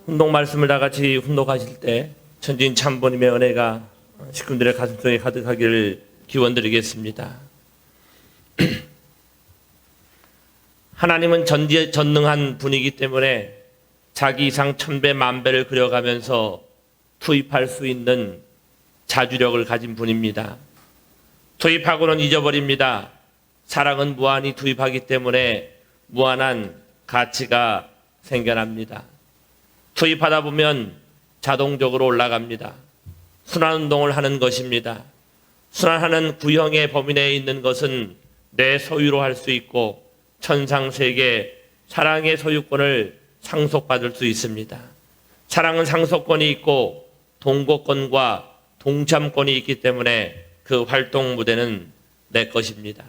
훈독 말씀을 다 같이 훈독하실 때 천지인 참부님의 은혜가 식구들의 가슴속에 가득하기를 기원드리겠습니다. 하나님은 전능한 분이기 때문에 자기 이상 천배 만배를 그려가면서 투입할 수 있는 자주력을 가진 분입니다. 투입하고는 잊어버립니다. 사랑은 무한히 투입하기 때문에 무한한 가치가 생겨납니다. 투입하다 보면 자동적으로 올라갑니다. 순환운동을 하는 것입니다. 순환하는 구형의 범위 내에 있는 것은 내 소유로 할 수 있고 천상세계 사랑의 소유권을 상속받을 수 있습니다. 사랑은 상속권이 있고 동거권과 동참권이 있기 때문에 그 활동 무대는 내 것입니다.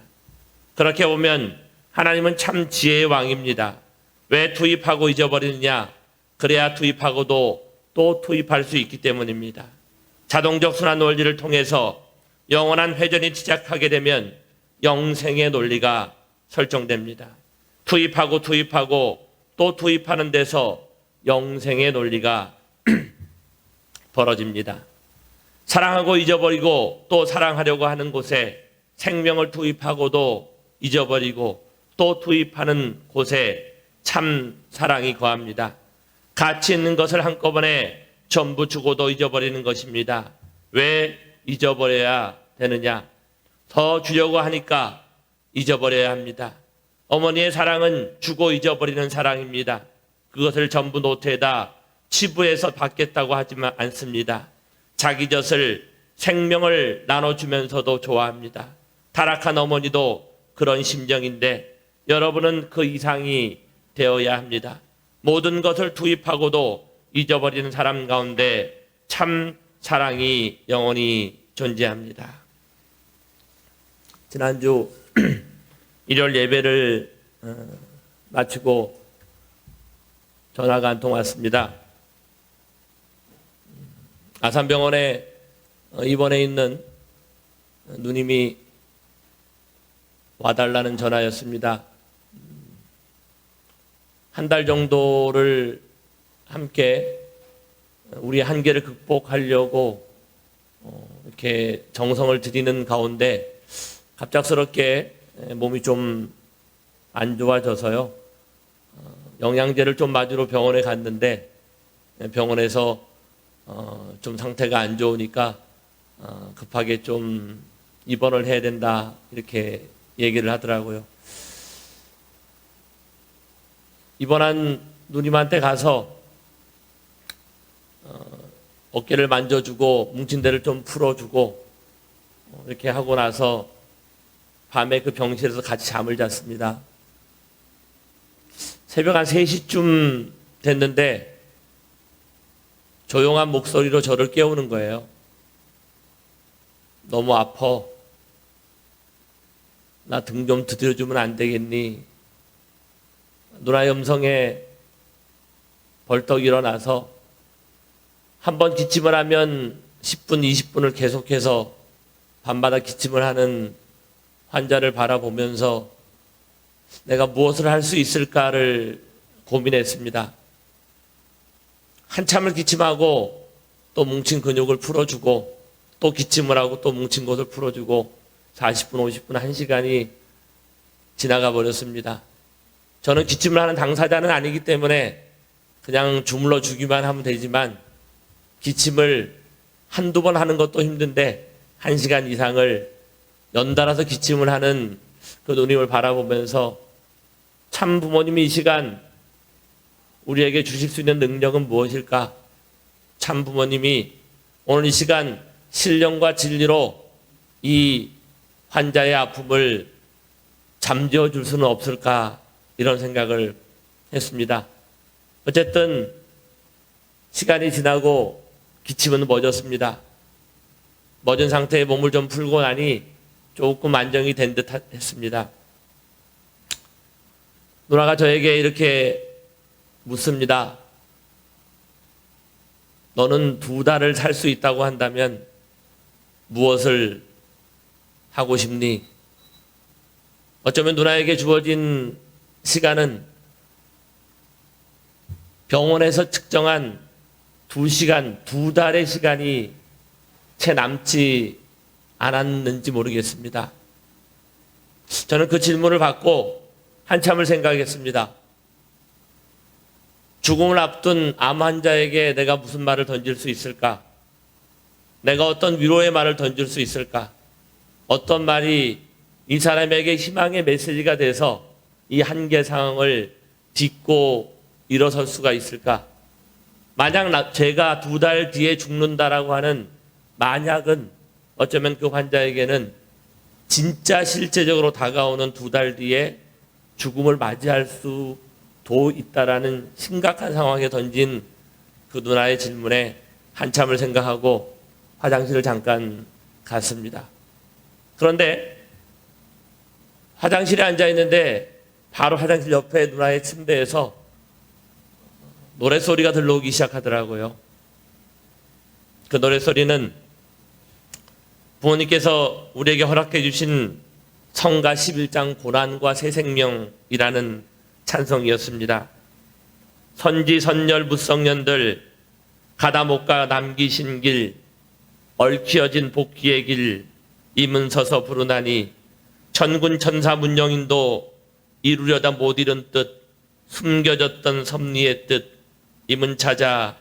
그렇게 보면 하나님은 참 지혜의 왕입니다. 왜 투입하고 잊어버리느냐? 그래야 투입하고도 또 투입할 수 있기 때문입니다. 자동적 순환 논리를 통해서 영원한 회전이 시작하게 되면 영생의 논리가 설정됩니다. 투입하고 또 투입하는 데서 영생의 논리가 벌어집니다. 사랑하고 잊어버리고 또 사랑하려고 하는 곳에 생명을 투입하고도 잊어버리고 또 투입하는 곳에 참 사랑이 거합니다. 가치 있는 것을 한꺼번에 전부 주고도 잊어버리는 것입니다. 왜 잊어버려야 되느냐? 더 주려고 하니까 잊어버려야 합니다. 어머니의 사랑은 주고 잊어버리는 사랑입니다. 그것을 전부 노트에다 치부해서 받겠다고 하지만 않습니다. 자기 젖을 생명을 나눠주면서도 좋아합니다. 타락한 어머니도 그런 심정인데 여러분은 그 이상이 되어야 합니다. 모든 것을 투입하고도 잊어버리는 사람 가운데 참 사랑이 영원히 존재합니다. 지난주 일요일 예배를 마치고 전화가 한 통 왔습니다. 아산병원에 입원해 있는 누님이 와달라는 전화였습니다. 한 달 정도를 함께 우리 한계를 극복하려고 이렇게 정성을 들이는 가운데 갑작스럽게 몸이 좀 안 좋아져서요. 영양제를 좀 맞으러 병원에 갔는데 병원에서 좀 상태가 안 좋으니까 급하게 좀 입원을 해야 된다 이렇게 얘기를 하더라고요. 입원한 누님한테 가서 어깨를 만져주고 뭉친 데를 좀 풀어주고 이렇게 하고 나서 밤에 그 병실에서 같이 잠을 잤습니다. 새벽 한 3시쯤 됐는데 조용한 목소리로 저를 깨우는 거예요. 너무 아파. 나 등 좀 두드려주면 안 되겠니? 누나의 음성에 벌떡 일어나서 한번 기침을 하면 10분, 20분을 계속해서 밤마다 기침을 하는 환자를 바라보면서 내가 무엇을 할 수 있을까를 고민했습니다. 한참을 기침하고 또 뭉친 근육을 풀어주고 또 기침을 하고 또 뭉친 곳을 풀어주고 40분, 50분, 1시간이 지나가 버렸습니다. 저는 기침을 하는 당사자는 아니기 때문에 그냥 주물러 주기만 하면 되지만 기침을 한두 번 하는 것도 힘든데 1시간 이상을 연달아서 기침을 하는 그 누님을 바라보면서 참 부모님이 이 시간 우리에게 주실 수 있는 능력은 무엇일까? 참 부모님이 오늘 이 시간 신령과 진리로 이 환자의 아픔을 잠재워 줄 수는 없을까? 이런 생각을 했습니다. 어쨌든 시간이 지나고 기침은 멎었습니다. 멎은 상태에 몸을 좀 풀고 나니 조금 안정이 된 듯 했습니다. 누나가 저에게 이렇게 묻습니다. 너는 2달을 살 수 있다고 한다면 무엇을 하고 싶니? 어쩌면 누나에게 주어진 시간은 병원에서 측정한 2시간, 2달의 시간이 채 남지 않았는지 모르겠습니다. 저는 그 질문을 받고 한참을 생각했습니다. 죽음을 앞둔 암 환자에게 내가 무슨 말을 던질 수 있을까? 내가 어떤 위로의 말을 던질 수 있을까? 어떤 말이 이 사람에게 희망의 메시지가 돼서 이 한계 상황을 딛고 일어설 수가 있을까? 만약 제가 2달 뒤에 죽는다라고 하는 만약은 어쩌면 그 환자에게는 진짜 실제적으로 다가오는 2달 뒤에 죽음을 맞이할 수도 있다라는 심각한 상황에 던진 그 누나의 질문에 한참을 생각하고 화장실을 잠깐 갔습니다. 그런데 화장실에 앉아 있는데 바로 화장실 옆에 누나의 침대에서 노랫소리가 들려오기 시작하더라고요. 그 노랫소리는 부모님께서 우리에게 허락해 주신 성가 11장 고난과 새 생명이라는 찬송이었습니다. 선지 선열 무성년들 가다 못 가 남기신 길 얽히어진 복귀의 길 임은 서서 부르나니 천군 천사 문영인도 이루려다 못 이룬 뜻 숨겨졌던 섭리의 뜻 임은 찾아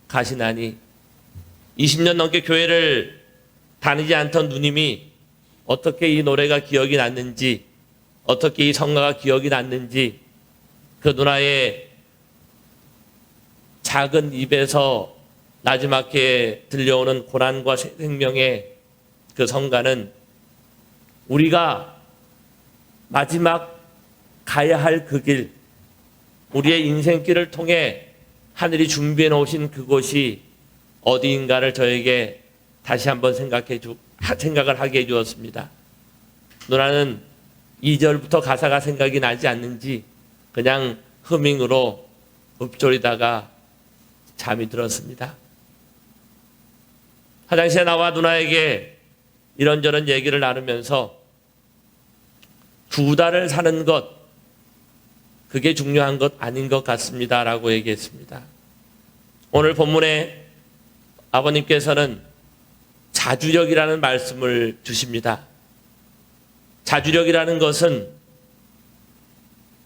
가시나니 20년 넘게 교회를 다니지 않던 누님이 어떻게 이 노래가 기억이 났는지 어떻게 이 성가가 기억이 났는지 그 누나의 작은 입에서 나지막히 들려오는 고난과 새 생명의 그 성가는 우리가 마지막 가야 할 그 길, 우리의 인생길을 통해 하늘이 준비해 놓으신 그곳이 어디인가를 저에게 다시 한번 생각을 하게 해주었습니다. 누나는 2절부터 가사가 생각이 나지 않는지 그냥 흐밍으로 읊조리다가 잠이 들었습니다. 화장실에 나와 누나에게 이런저런 얘기를 나누면서 2달을 사는 것, 그게 중요한 것 아닌 것 같습니다 라고 얘기했습니다. 오늘 본문에 아버님께서는 자주력이라는 말씀을 주십니다. 자주력이라는 것은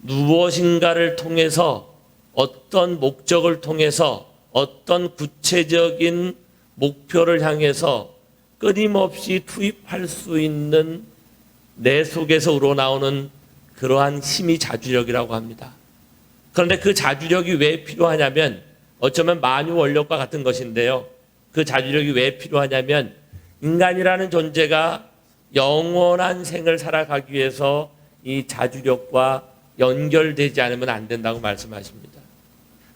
무엇인가를 통해서 어떤 목적을 통해서 어떤 구체적인 목표를 향해서 끊임없이 투입할 수 있는 내 속에서 우러나오는 그러한 힘이 자주력이라고 합니다. 그런데 그 자주력이 왜 필요하냐면 어쩌면 만유 원력과 같은 것인데요. 그 자주력이 왜 필요하냐면 인간이라는 존재가 영원한 생을 살아가기 위해서 이 자주력과 연결되지 않으면 안 된다고 말씀하십니다.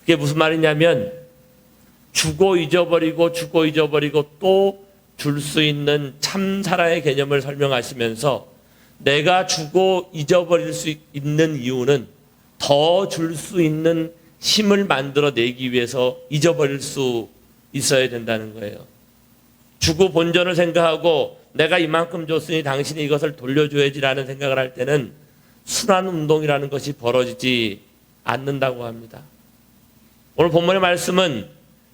그게 무슨 말이냐면 주고 잊어버리고 또 줄 수 있는 참사랑의 개념을 설명하시면서 내가 주고 잊어버릴 수 있는 이유는 더 줄 수 있는 힘을 만들어내기 위해서 잊어버릴 수 있어야 된다는 거예요. 주고 본전을 생각하고 내가 이만큼 줬으니 당신이 이것을 돌려줘야지라는 생각을 할 때는 순환 운동이라는 것이 벌어지지 않는다고 합니다. 오늘 본문의 말씀은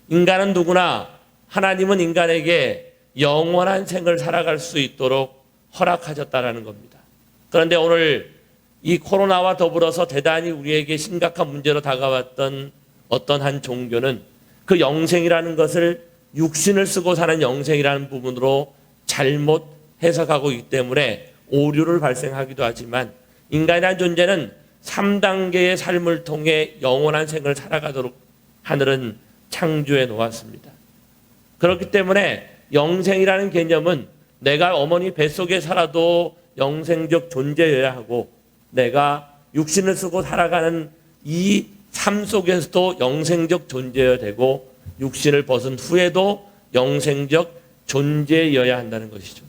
인간은 누구나 하나님은 인간에게 영원한 생을 살아갈 수 있도록 허락하셨다라는 겁니다. 그런데 오늘 이 코로나와 더불어서 대단히 우리에게 심각한 문제로 다가왔던 어떤 한 종교는 그 영생이라는 것을 육신을 쓰고 사는 영생이라는 부분으로 잘못 해석하고 있기 때문에 오류를 발생하기도 하지만 인간이라는 존재는 3단계의 삶을 통해 영원한 생을 살아가도록 하늘은 창조해 놓았습니다. 그렇기 때문에 영생이라는 개념은 내가 어머니 뱃속에 살아도 영생적 존재여야 하고 내가 육신을 쓰고 살아가는 이 삶 속에서도 영생적 존재여야 되고 육신을 벗은 후에도 영생적 존재여야 한다는 것이죠.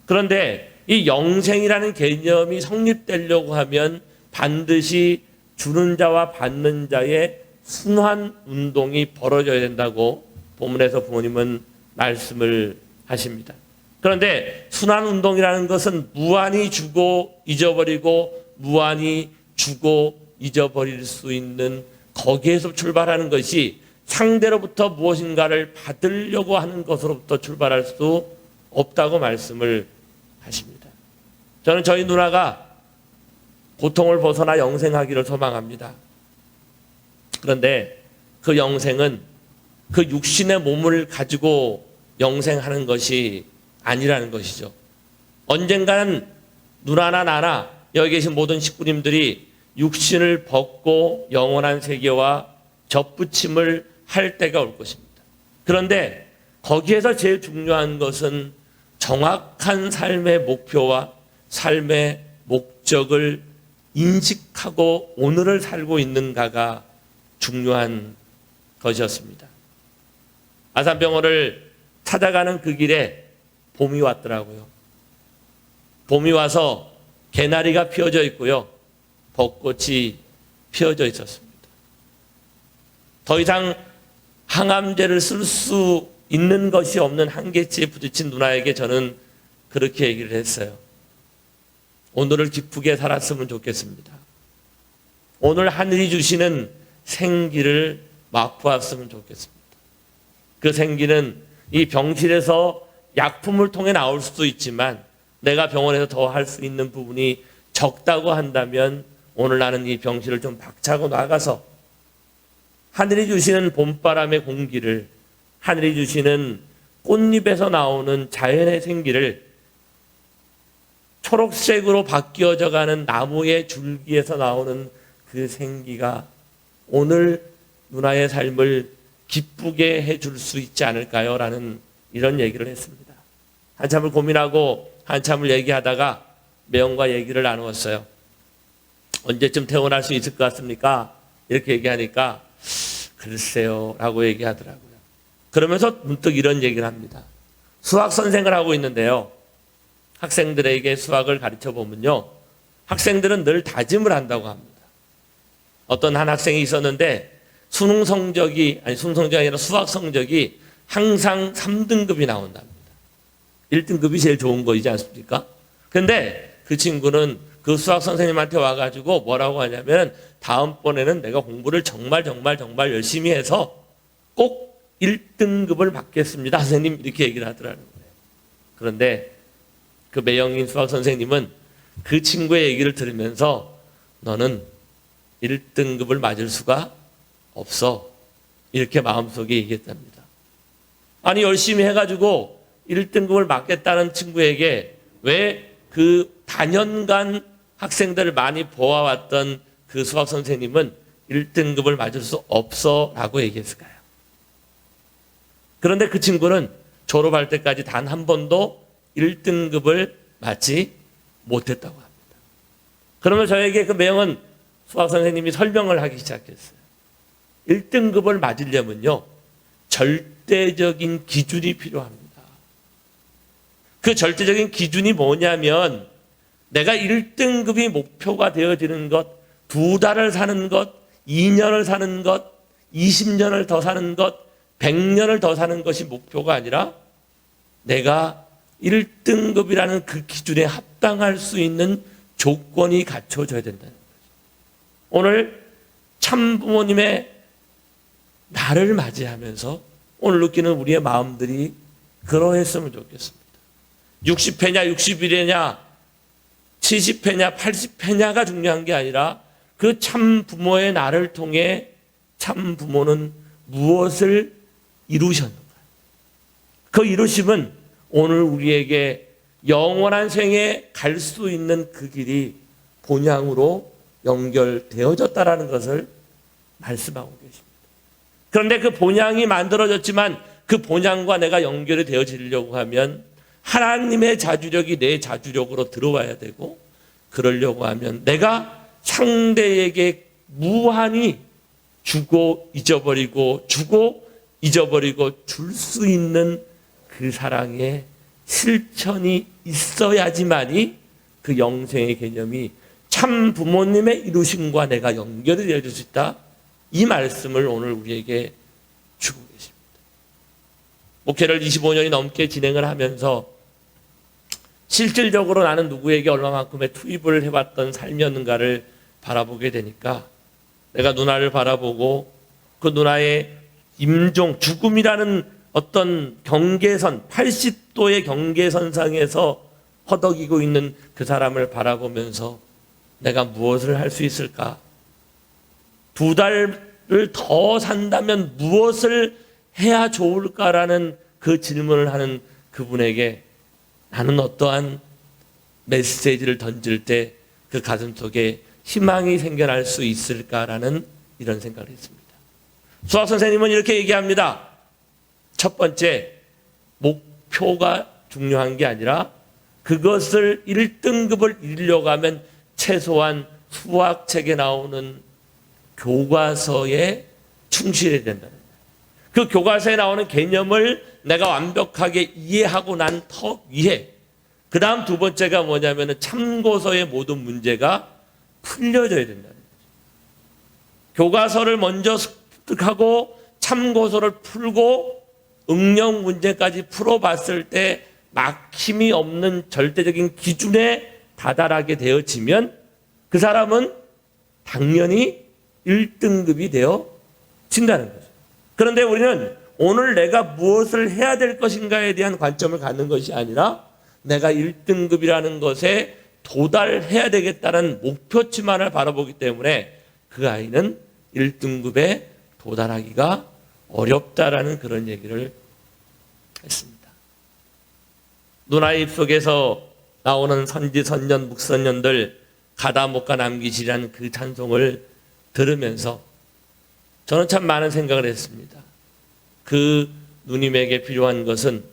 그런데 이 영생이라는 개념이 성립되려고 하면 반드시 주는 자와 받는 자의 순환 운동이 벌어져야 된다고 본문에서 부모님은 말씀을 하십니다. 그런데 순환 운동이라는 것은 무한히 주고 잊어버리고 무한히 주고 잊어버릴 수 있는 거기에서 출발하는 것이 상대로부터 무엇인가를 받으려고 하는 것으로부터 출발할 수 없다고 말씀을 하십니다. 저는 저희 누나가 고통을 벗어나 영생하기를 소망합니다. 그런데 그 영생은 그 육신의 몸을 가지고 영생하는 것이 아니라는 것이죠. 언젠가는 누나나 나나 여기 계신 모든 식구님들이 육신을 벗고 영원한 세계와 접붙임을 할 때가 올 것입니다. 그런데 거기에서 제일 중요한 것은 정확한 삶의 목표와 삶의 목적을 인식하고 오늘을 살고 있는가가 중요한 것이었습니다. 아산병원을 찾아가는 그 길에 봄이 왔더라고요. 봄이 와서 개나리가 피어져 있고요. 벚꽃이 피어져 있었습니다. 더 이상 항암제를 쓸 수 있는 것이 없는 한계치에 부딪힌 누나에게 저는 그렇게 얘기를 했어요. 오늘을 기쁘게 살았으면 좋겠습니다. 오늘 하늘이 주시는 생기를 맛보았으면 좋겠습니다. 그 생기는 이 병실에서 약품을 통해 나올 수도 있지만 내가 병원에서 더 할 수 있는 부분이 적다고 한다면 오늘 나는 이 병실을 좀 박차고 나가서 하늘이 주시는 봄바람의 공기를, 하늘이 주시는 꽃잎에서 나오는 자연의 생기를, 초록색으로 바뀌어져 가는 나무의 줄기에서 나오는 그 생기가 오늘 누나의 삶을 기쁘게 해줄 수 있지 않을까요? 라는 이런 얘기를 했습니다. 한참을 고민하고 한참을 얘기하다가 매형과 얘기를 나누었어요. 언제쯤 퇴원할 수 있을 것 같습니까? 이렇게 얘기하니까 글쎄요 라고 얘기하더라고요. 그러면서 문득 이런 얘기를 합니다. 수학 선생을 하고 있는데요. 학생들에게 수학을 가르쳐 보면요. 학생들은 늘 다짐을 한다고 합니다. 어떤 한 학생이 있었는데 수능 성적이 아니라 수학 성적이 항상 3등급이 나온답니다. 1등급이 제일 좋은 거이지 않습니까? 근데 그 친구는 그 수학 선생님한테 와가지고 뭐라고 하냐면 다음번에는 내가 공부를 정말 열심히 해서 꼭 1등급을 받겠습니다. 선생님 이렇게 얘기를 하더라는 거예요. 그런데 그 매형인 수학 선생님은 그 친구의 얘기를 들으면서 너는 1등급을 맞을 수가 없어. 이렇게 마음속에 얘기했답니다. 아니 열심히 해가지고 1등급을 맞겠다는 친구에게 왜 그 단연간 학생들을 많이 보아왔던 그 수학 선생님은 1등급을 맞을 수 없어 라고 얘기했을까요? 그런데 그 친구는 졸업할 때까지 단 한 번도 1등급을 맞지 못했다고 합니다. 그러면 저에게 그 매형은 수학 선생님이 설명을 하기 시작했어요. 1등급을 맞으려면요, 절대적인 기준이 필요합니다. 그 절대적인 기준이 뭐냐면 내가 1등급이 목표가 되어지는 것, 2달을 사는 것, 2년을 사는 것, 20년을 더 사는 것, 100년을 더 사는 것이 목표가 아니라 내가 1등급이라는 그 기준에 합당할 수 있는 조건이 갖춰져야 된다는 거죠. 오늘 참 부모님의 날을 맞이하면서 오늘 느끼는 우리의 마음들이 그러했으면 좋겠습니다. 60회냐 60일이냐 70회냐 80회냐가 중요한 게 아니라 그 참 부모의 날을 통해 참 부모는 무엇을 이루셨는가. 그 이루심은 오늘 우리에게 영원한 생에 갈 수 있는 그 길이 본향으로 연결되어졌다라는 것을 말씀하고 계십니다. 그런데 그 본향이 만들어졌지만 그 본향과 내가 연결이 되어지려고 하면 하나님의 자주력이 내 자주력으로 들어와야 되고, 그러려고 하면 내가 상대에게 무한히 주고 잊어버리고 줄 수 있는 그 사랑의 실천이 있어야지만이 그 영생의 개념이 참 부모님의 이루심과 내가 연결이 되어질 수 있다. 이 말씀을 오늘 우리에게 주고 계십니다. 목회를 25년이 넘게 진행을 하면서 실질적으로 나는 누구에게 얼마만큼의 투입을 해왔던 삶이었는가를 바라보게 되니까 내가 누나를 바라보고 그 누나의 임종, 죽음이라는 어떤 경계선, 80도의 경계선상에서 허덕이고 있는 그 사람을 바라보면서 내가 무엇을 할 수 있을까? 2달을 더 산다면 무엇을 해야 좋을까라는 그 질문을 하는 그분에게 나는 어떠한 메시지를 던질 때 그 가슴 속에 희망이 생겨날 수 있을까라는 이런 생각을 했습니다. 수학 선생님은 이렇게 얘기합니다. 첫 번째, 목표가 중요한 게 아니라 그것을 1등급을 이루려고 하면 최소한 수학책에 나오는 교과서에 충실해야 된다는 거예요. 그 교과서에 나오는 개념을 내가 완벽하게 이해하고 난 터 위에 그 다음 두 번째가 뭐냐면 참고서의 모든 문제가 풀려져야 된다는 거죠. 교과서를 먼저 습득하고 참고서를 풀고 응용 문제까지 풀어봤을 때 막힘이 없는 절대적인 기준에 다다르게 되어지면 그 사람은 당연히 1등급이 되어진다는 거죠. 그런데 우리는 오늘 내가 무엇을 해야 될 것인가에 대한 관점을 갖는 것이 아니라 내가 1등급이라는 것에 도달해야 되겠다는 목표치만을 바라보기 때문에 그 아이는 1등급에 도달하기가 어렵다라는 그런 얘기를 했습니다. 누나의 입속에서 나오는 선지, 선년, 묵선년들 가다 못가 남기시라는 그 찬송을 들으면서 저는 참 많은 생각을 했습니다. 그 누님에게 필요한 것은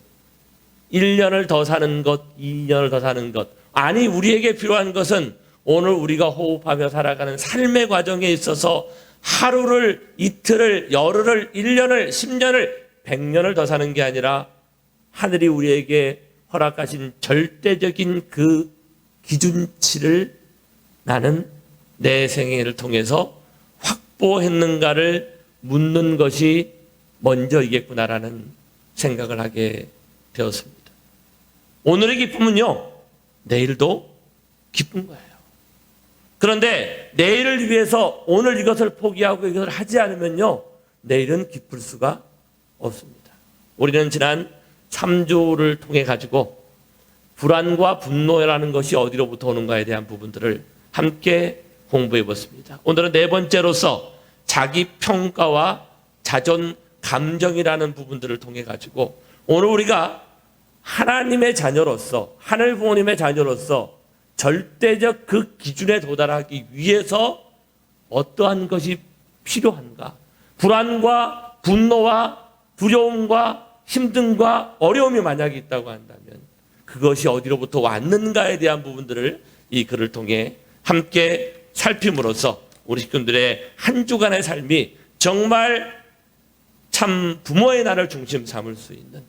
1년을 더 사는 것, 2년을 더 사는 것. 아니, 우리에게 필요한 것은 오늘 우리가 호흡하며 살아가는 삶의 과정에 있어서 하루를, 이틀을, 열흘을, 1년을, 10년을, 100년을 더 사는 게 아니라 하늘이 우리에게 허락하신 절대적인 그 기준치를 나는 내 생애를 통해서 확보했는가를 묻는 것이 먼저이겠구나라는 생각을 하게 되었습니다. 오늘의 기쁨은요, 내일도 기쁜 거예요. 그런데 내일을 위해서 오늘 이것을 포기하고 이것을 하지 않으면요, 내일은 기쁠 수가 없습니다. 우리는 지난 3주를 통해 가지고 불안과 분노라는 것이 어디로부터 오는가에 대한 부분들을 함께 공부해 봤습니다. 오늘은 네 번째로서 자기 평가와 자존 감정이라는 부분들을 통해 가지고 오늘 우리가 하나님의 자녀로서, 하늘 부모님의 자녀로서 절대적 그 기준에 도달하기 위해서 어떠한 것이 필요한가? 불안과 분노와 두려움과 힘듦과 어려움이 만약에 있다고 한다면 그것이 어디로부터 왔는가에 대한 부분들을 이 글을 통해 함께 살핌으로써 우리 식구들의 한 주간의 삶이 정말 참 부모의 날을 중심 삼을 수 있는,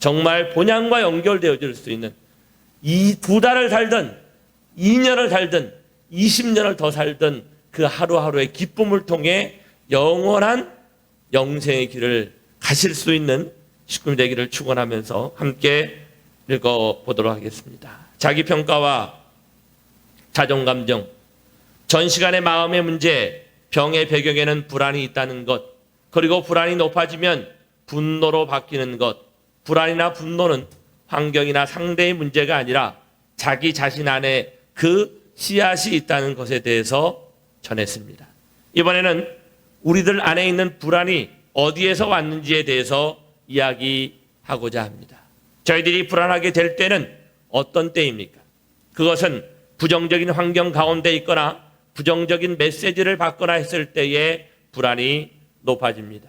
정말 본향과 연결되어질 수 있는, 이 2달을 살든 2년을 살든 20년을 더 살든 그 하루하루의 기쁨을 통해 영원한 영생의 길을 가실 수 있는 식구들 되기를 축원하면서 함께 읽어보도록 하겠습니다. 자기평가와 자존감정, 전 시간의 마음의 문제, 병의 배경에는 불안이 있다는 것, 그리고 불안이 높아지면 분노로 바뀌는 것, 불안이나 분노는 환경이나 상대의 문제가 아니라 자기 자신 안에 그 씨앗이 있다는 것에 대해서 전했습니다. 이번에는 우리들 안에 있는 불안이 어디에서 왔는지에 대해서 이야기하고자 합니다. 저희들이 불안하게 될 때는 어떤 때입니까? 그것은 부정적인 환경 가운데 있거나 부정적인 메시지를 받거나 했을 때에 불안이 높아집니다.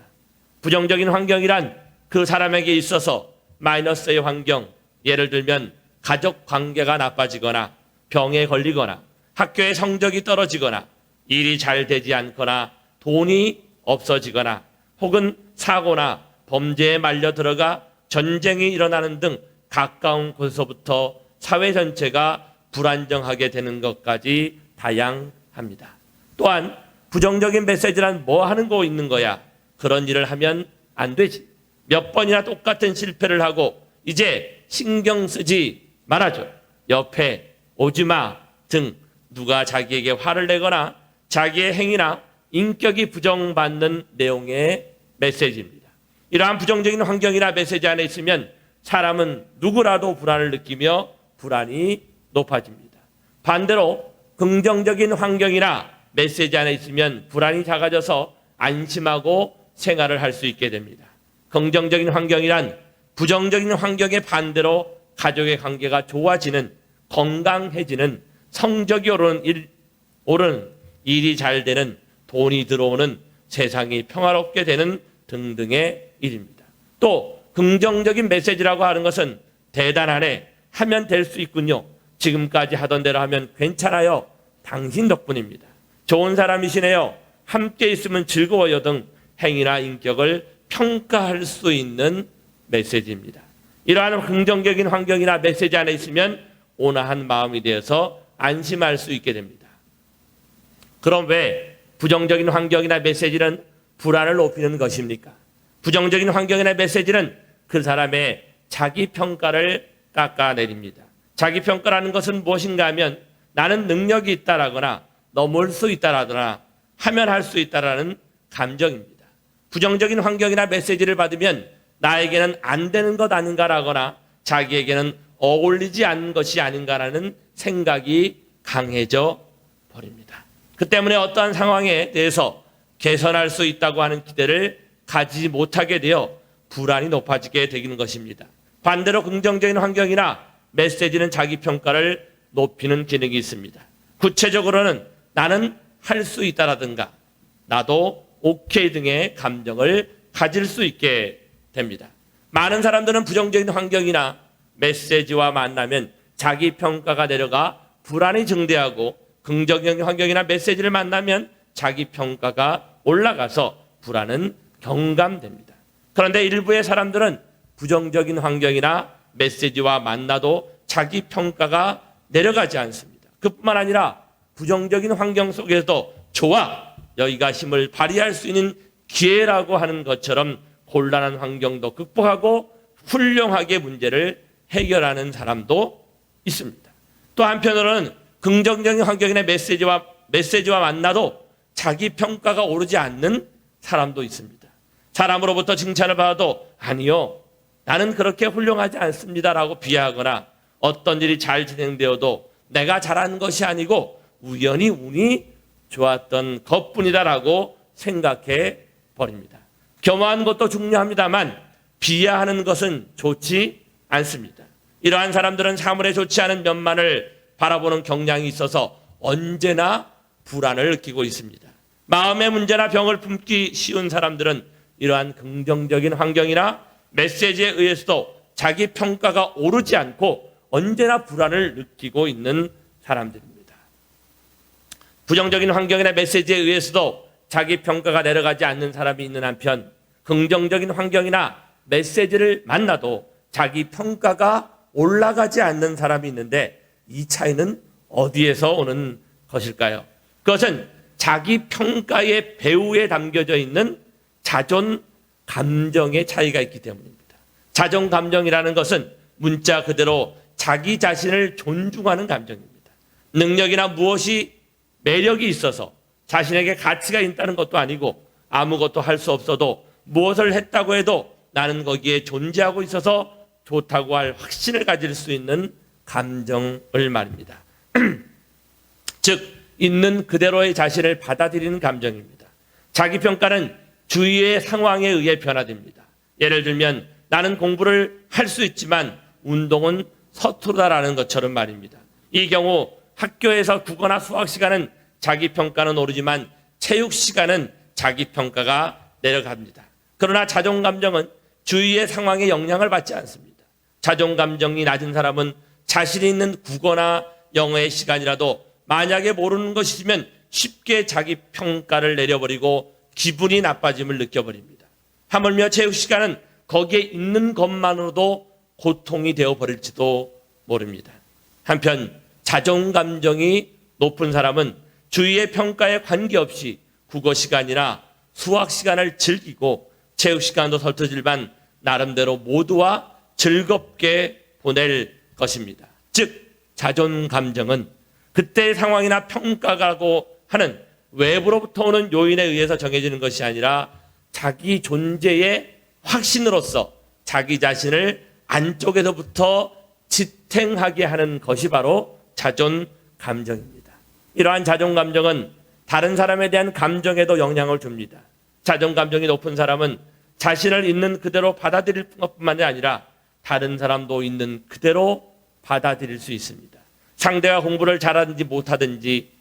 부정적인 환경이란 그 사람에게 있어서 마이너스의 환경, 예를 들면 가족 관계가 나빠지거나 병에 걸리거나 학교의 성적이 떨어지거나 일이 잘 되지 않거나 돈이 없어지거나 혹은 사고나 범죄에 말려 들어가 전쟁이 일어나는 등 가까운 곳에서부터 사회 전체가 불안정하게 되는 것까지 다양합니다. 또한 부정적인 메시지란 뭐 하는 거 있는 거야? 그런 일을 하면 안 되지. 몇 번이나 똑같은 실패를 하고 이제 신경 쓰지 말아줘. 옆에 오지 마 등 누가 자기에게 화를 내거나 자기의 행위나 인격이 부정받는 내용의 메시지입니다. 이러한 부정적인 환경이나 메시지 안에 있으면 사람은 누구라도 불안을 느끼며 불안이 높아집니다. 반대로 긍정적인 환경이나 메시지 안에 있으면 불안이 작아져서 안심하고 생활을 할 수 있게 됩니다. 긍정적인 환경이란 부정적인 환경의 반대로 가족의 관계가 좋아지는, 건강해지는, 성적이 오르는, 일이 잘 되는, 돈이 들어오는, 세상이 평화롭게 되는 등등의 일입니다. 또 긍정적인 메시지라고 하는 것은 대단하네, 하면 될 수 있군요, 지금까지 하던 대로 하면 괜찮아요, 당신 덕분입니다, 좋은 사람이시네요, 함께 있으면 즐거워요 등 행위나 인격을 평가할 수 있는 메시지입니다. 이러한 긍정적인 환경이나 메시지 안에 있으면 온화한 마음이 되어서 안심할 수 있게 됩니다. 그럼 왜 부정적인 환경이나 메시지는 불안을 높이는 것입니까? 부정적인 환경이나 메시지는 그 사람의 자기평가를 깎아내립니다. 자기평가라는 것은 무엇인가 하면 나는 능력이 있다라거나 넘을 수 있다라거나 하면 할 수 있다라는 감정입니다. 부정적인 환경이나 메시지를 받으면 나에게는 안 되는 것 아닌가라거나 자기에게는 어울리지 않는 것이 아닌가라는 생각이 강해져 버립니다. 그 때문에 어떠한 상황에 대해서 개선할 수 있다고 하는 기대를 가지지 못하게 되어 불안이 높아지게 되는 것입니다. 반대로 긍정적인 환경이나 메시지는 자기평가를 높이는 기능이 있습니다. 구체적으로는 나는 할 수 있다라든가 나도 오케이 등의 감정을 가질 수 있게 됩니다. 많은 사람들은 부정적인 환경이나 메시지와 만나면 자기평가가 내려가 불안이 증대하고 긍정적인 환경이나 메시지를 만나면 자기평가가 올라가서 불안은 경감됩니다. 그런데 일부의 사람들은 부정적인 환경이나 메시지와 만나도 자기평가가 내려가지 않습니다. 그뿐만 아니라 부정적인 환경 속에서도 좋아, 여기가 힘을 발휘할 수 있는 기회라고 하는 것처럼 곤란한 환경도 극복하고 훌륭하게 문제를 해결하는 사람도 있습니다. 또 한편으로는 긍정적인 환경이나 메시지와 만나도 자기 평가가 오르지 않는 사람도 있습니다. 사람으로부터 칭찬을 받아도 아니요, 나는 그렇게 훌륭하지 않습니다라고 비하하거나 어떤 일이 잘 진행되어도 내가 잘한 것이 아니고 우연히 운이 좋았던 것뿐이다라고 생각해 버립니다. 겸허한 것도 중요합니다만 비하하는 것은 좋지 않습니다. 이러한 사람들은 사물에 좋지 않은 면만을 바라보는 경향이 있어서 언제나 불안을 느끼고 있습니다. 마음의 문제나 병을 품기 쉬운 사람들은 이러한 긍정적인 환경이나 메시지에 의해서도 자기 평가가 오르지 않고 언제나 불안을 느끼고 있는 사람들입니다. 부정적인 환경이나 메시지에 의해서도 자기 평가가 내려가지 않는 사람이 있는 한편 긍정적인 환경이나 메시지를 만나도 자기 평가가 올라가지 않는 사람이 있는데 이 차이는 어디에서 오는 것일까요? 그것은 자기 평가의 배후에 담겨져 있는 자존 감정의 차이가 있기 때문입니다. 자존 감정이라는 것은 문자 그대로 자기 자신을 존중하는 감정입니다. 능력이나 무엇이 매력이 있어서 자신에게 가치가 있다는 것도 아니고 아무것도 할 수 없어도 무엇을 했다고 해도 나는 거기에 존재하고 있어서 좋다고 할 확신을 가질 수 있는 감정을 말입니다. 즉 있는 그대로의 자신을 받아들이는 감정입니다. 자기평가는 주위의 상황에 의해 변화됩니다. 예를 들면 나는 공부를 할 수 있지만 운동은 서투르다라는 것처럼 말입니다. 이 경우 학교에서 국어나 수학 시간은 자기평가는 오르지만 체육 시간은 자기평가가 내려갑니다. 그러나 자존감정은 주위의 상황에 영향을 받지 않습니다. 자존감정이 낮은 사람은 자신이 있는 국어나 영어의 시간이라도 만약에 모르는 것이 있으면 쉽게 자기평가를 내려버리고 기분이 나빠짐을 느껴버립니다. 하물며 체육 시간은 거기에 있는 것만으로도 고통이 되어버릴지도 모릅니다. 한편 자존감정이 높은 사람은 주위의 평가에 관계없이 국어 시간이나 수학 시간을 즐기고 체육 시간도 설터질만 나름대로 모두와 즐겁게 보낼 것입니다. 즉 자존감정은 그때의 상황이나 평가라고 하는 외부로부터 오는 요인에 의해서 정해지는 것이 아니라 자기 존재의 확신으로서 자기 자신을 안쪽에서부터 지탱하게 하는 것이 바로 자존감정입니다. 이러한 자존감정은 다른 사람에 대한 감정에도 영향을 줍니다. 자존감정이 높은 사람은 자신을 있는 그대로 받아들일 것뿐만 아니라 다른 사람도 있는 그대로 받아들일 수 있습니다. 상대가 공부를 잘하든지 못하든지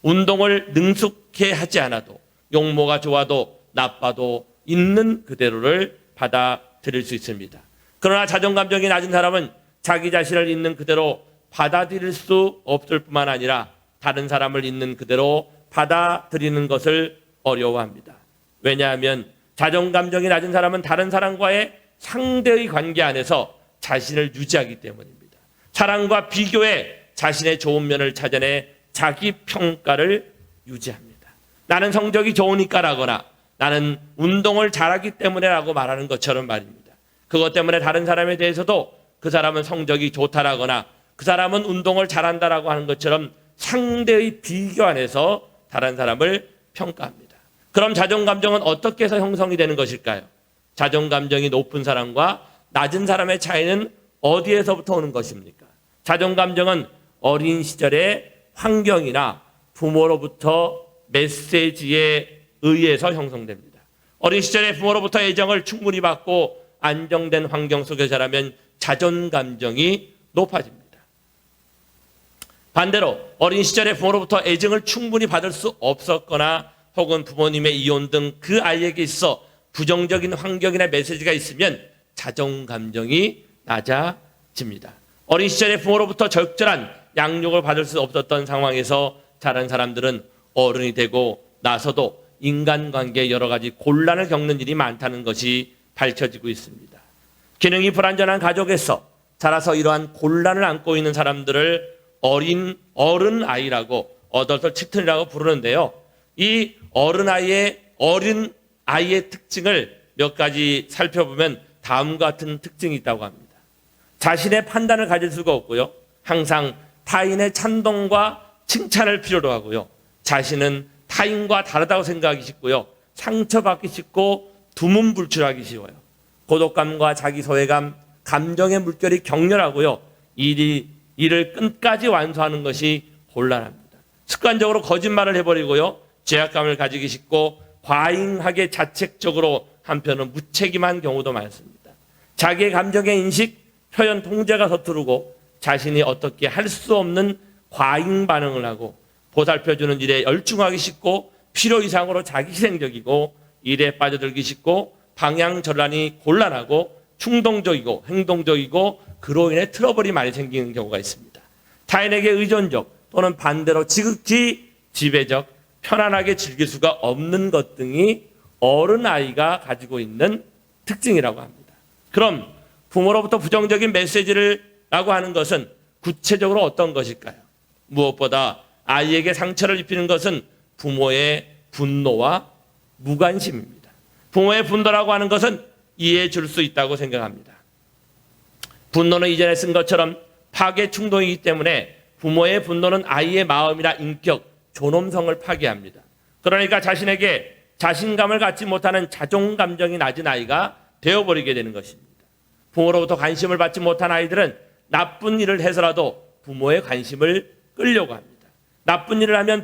운동을 능숙해 하지 않아도 용모가 좋아도 나빠도 있는 그대로를 받아들일 수 있습니다. 그러나 자존감정이 낮은 사람은 자기 자신을 있는 그대로 받아들일 수 없을 뿐만 아니라 다른 사람을 있는 그대로 받아들이는 것을 어려워합니다. 왜냐하면 자존감정이 낮은 사람은 다른 사람과의 상대의 관계 안에서 자신을 유지하기 때문입니다. 사람과 비교해 자신의 좋은 면을 찾아내 자기 평가를 유지합니다. 나는 성적이 좋으니까라거나 나는 운동을 잘하기 때문에라고 말하는 것처럼 말입니다. 그것 때문에 다른 사람에 대해서도 그 사람은 성적이 좋다라거나 그 사람은 운동을 잘한다라고 하는 것처럼 상대의 비교 안에서 다른 사람을 평가합니다. 그럼 자존감정은 어떻게 해서 형성이 되는 것일까요? 자존감정이 높은 사람과 낮은 사람의 차이는 어디에서부터 오는 것입니까? 자존감정은 어린 시절의 환경이나 부모로부터 메시지에 의해서 형성됩니다. 어린 시절에 부모로부터 애정을 충분히 받고 안정된 환경 속에 자라면 자존감정이 높아집니다. 반대로 어린 시절에 부모로부터 애정을 충분히 받을 수 없었거나 혹은 부모님의 이혼 등 그 아이에게 있어 부정적인 환경이나 메시지가 있으면 자존감정이 낮아집니다. 어린 시절에 부모로부터 적절한 양육을 받을 수 없었던 상황에서 자란 사람들은 어른이 되고 나서도 인간관계에 여러 가지 곤란을 겪는 일이 많다는 것이 밝혀지고 있습니다. 기능이 불완전한 가족에서 자라서 이러한 곤란을 안고 있는 사람들을 어른 아이라고 어덜트 칠튼이라고 부르는데요. 이 어른 아이의 특징을 몇 가지 살펴보면 다음과 같은 특징이 있다고 합니다. 자신의 판단을 가질 수가 없고요. 항상 타인의 찬동과 칭찬을 필요로 하고요. 자신은 타인과 다르다고 생각하기 쉽고요. 상처받기 쉽고 두문불출하기 쉬워요. 고독감과 자기 소외감, 감정의 물결이 격렬하고요. 일을 끝까지 완수하는 것이 곤란합니다. 습관적으로 거짓말을 해버리고요. 죄악감을 가지기 쉽고 과잉하게 자책적으로 한편은 무책임한 경우도 많습니다. 자기의 감정의 인식, 표현 통제가 서투르고 자신이 어떻게 할 수 없는 과잉 반응을 하고 보살펴주는 일에 열중하기 쉽고 필요 이상으로 자기희생적이고 일에 빠져들기 쉽고 방향전환이 곤란하고 충동적이고 행동적이고 그로 인해 트러블이 많이 생기는 경우가 있습니다. 타인에게 의존적 또는 반대로 지극히 지배적, 편안하게 즐길 수가 없는 것 등이 어른아이가 가지고 있는 특징이라고 합니다. 그럼 부모로부터 부정적인 메시지라고 하는 것은 구체적으로 어떤 것일까요? 무엇보다 아이에게 상처를 입히는 것은 부모의 분노와 무관심입니다. 부모의 분노라고 하는 것은 이해해 줄 수 있다고 생각합니다. 분노는 이전에 쓴 것처럼 파괴 충동이기 때문에 부모의 분노는 아이의 마음이나 인격, 존엄성을 파괴합니다. 그러니까 자신에게 자신감을 갖지 못하는 자존감정이 낮은 아이가 되어버리게 되는 것입니다. 부모로부터 관심을 받지 못한 아이들은 나쁜 일을 해서라도 부모의 관심을 끌려고 합니다. 나쁜 일을 하면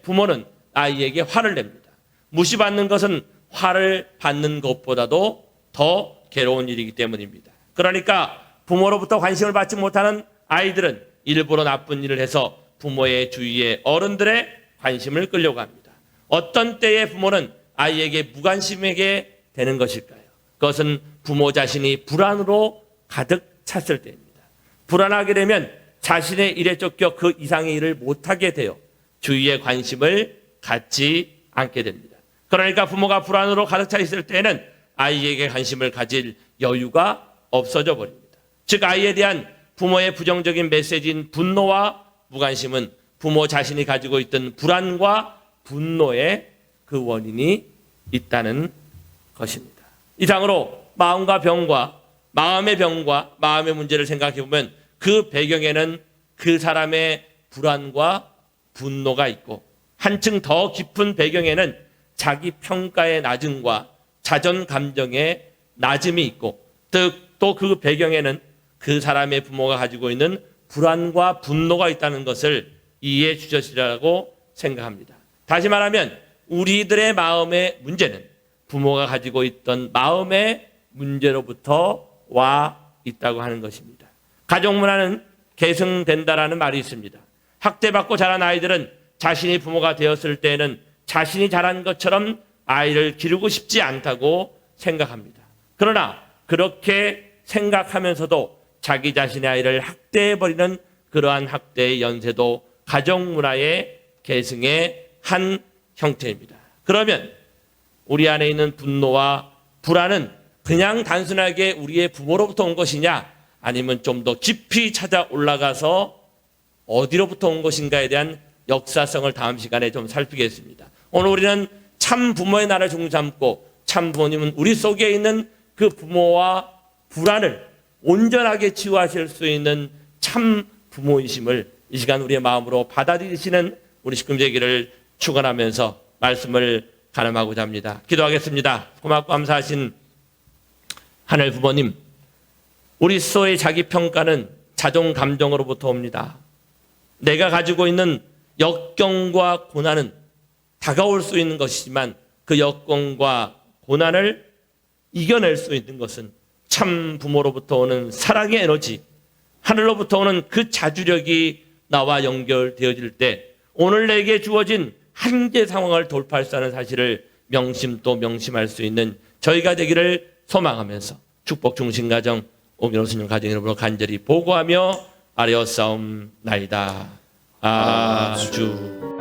부모는 아이에게 화를 냅니다. 무시받는 것은 화를 받는 것보다도 더 괴로운 일이기 때문입니다. 그러니까 부모로부터 관심을 받지 못하는 아이들은 일부러 나쁜 일을 해서 부모의 주위의 어른들의 관심을 끌려고 합니다. 어떤 때에 부모는 아이에게 무관심하게 되는 것일까요? 그것은 부모 자신이 불안으로 가득 찼을 때입니다. 불안하게 되면 자신의 일에 쫓겨 그 이상의 일을 못하게 되어 주위의 관심을 갖지 않게 됩니다. 그러니까 부모가 불안으로 가득 차 있을 때에는 아이에게 관심을 가질 여유가 없어져 버립니다. 즉 아이에 대한 부모의 부정적인 메시지인 분노와 무관심은 부모 자신이 가지고 있던 불안과 분노의 그 원인이 있다는 것입니다. 이상으로 마음의 병과 마음의 문제를 생각해 보면 그 배경에는 그 사람의 불안과 분노가 있고 한층 더 깊은 배경에는 자기 평가의 낮음과 자존 감정의 낮음이 있고 또 그 배경에는 그 사람의 부모가 가지고 있는 불안과 분노가 있다는 것을 이해해 주셨으리라고 생각합니다. 다시 말하면 우리들의 마음의 문제는 부모가 가지고 있던 마음의 문제로부터 와 있다고 하는 것입니다. 가족문화는 계승된다라는 말이 있습니다. 학대받고 자란 아이들은 자신이 부모가 되었을 때에는 자신이 자란 것처럼 아이를 기르고 싶지 않다고 생각합니다. 그러나 그렇게 생각하면서도 자기 자신의 아이를 학대해버리는 그러한 학대의 연쇄도 가정문화의 계승의 한 형태입니다. 그러면 우리 안에 있는 분노와 불안은 그냥 단순하게 우리의 부모로부터 온 것이냐, 아니면 좀 더 깊이 찾아 올라가서 어디로부터 온 것인가에 대한 역사성을 다음 시간에 좀 살피겠습니다. 오늘 우리는 참 부모의 날을 중심 삼고, 참 부모님은 우리 속에 있는 그 부모와 불안을 온전하게 치유하실 수 있는 참 부모이심을 이 시간 우리의 마음으로 받아들이시는 우리 식금 되기를 축원하면서 말씀을 가늠하고자 합니다. 기도하겠습니다. 고맙고 감사하신 하늘 부모님, 우리 스스로의 자기 평가는 자존 감정으로부터 옵니다. 내가 가지고 있는 역경과 고난은 다가올 수 있는 것이지만 그 역경과 고난을 이겨낼 수 있는 것은 참 부모로부터 오는 사랑의 에너지, 하늘로부터 오는 그 자주력이 나와 연결되어질 때 오늘 내게 주어진 한계 상황을 돌파할 수 있는 사실을 명심 또 명심할 수 있는 저희가 되기를 소망하면서 축복 중심 가정 오기로 수년 가정 여러분으로 간절히 보고하며 아뢰었사옵나이다. 아주